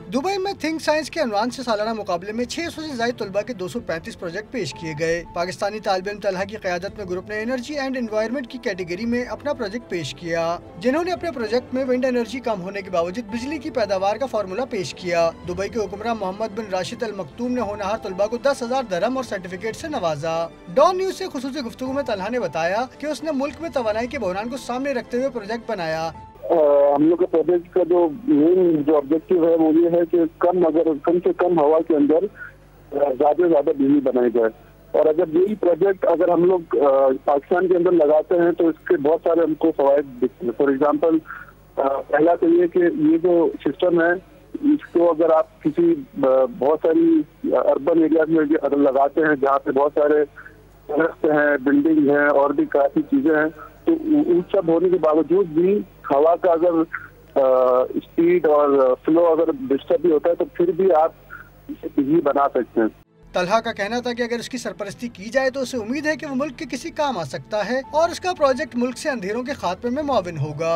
Dubai में think science के अनवान से सालाना मुकाबले में 600 से ज्यादा तलबा के 235 प्रोजेक्ट पेश किए गए। पाकिस्तानी तालिब इल्म तलहा की क़यादत में ग्रुप ने एनर्जी एंड एनवायरनमेंट की कैटेगरी में अपना प्रोजेक्ट पेश किया, जिन्होंने अपने प्रोजेक्ट में विंड एनर्जी कम होने के बावजूद बिजली की पैदावार का फार्मूला पेश किया। दुबई के हुक्मरान मोहम्मद बिन राशिद अल मखतूम ने होनहार तलबा को 10,000 दरहम और सर्टिफिकेट से नवाजा। डॉन न्यूज से खुसूसी गुफ्तगू में तलहा ने बताया कि उसने मुल्क में तवानाई के बहरान को सामने रखते हुए प्रोजेक्ट बनाया। हम लोग के प्रोजेक्ट का जो मेन जो ऑब्जेक्टिव है वो ये है कि कम से कम हवा के अंदर ज्यादा से ज्यादा बिजली बनाई जाए। और अगर यही प्रोजेक्ट अगर हम लोग पाकिस्तान के अंदर लगाते हैं तो इसके बहुत सारे हमको फवायद दिखते हैं। फॉर एग्जांपल पहला तो ये कि ये जो सिस्टम है इसको अगर आप किसी बहुत सारी अर्बन एरियाज में अगर लगाते हैं जहाँ पे बहुत सारे हैं, बिल्डिंग हैं और भी काफी चीजें हैं, तो उन सब होने के बावजूद भी हवा का अगर स्पीड और फ्लो अगर डिस्टर्ब भी होता है तो फिर भी आप बिजली बना सकते हैं। तलहा का कहना था कि अगर उसकी सरपरस्ती की जाए तो उसे उम्मीद है कि वो मुल्क के किसी काम आ सकता है और उसका प्रोजेक्ट मुल्क से अंधेरों के खात्मे में मुआविन होगा।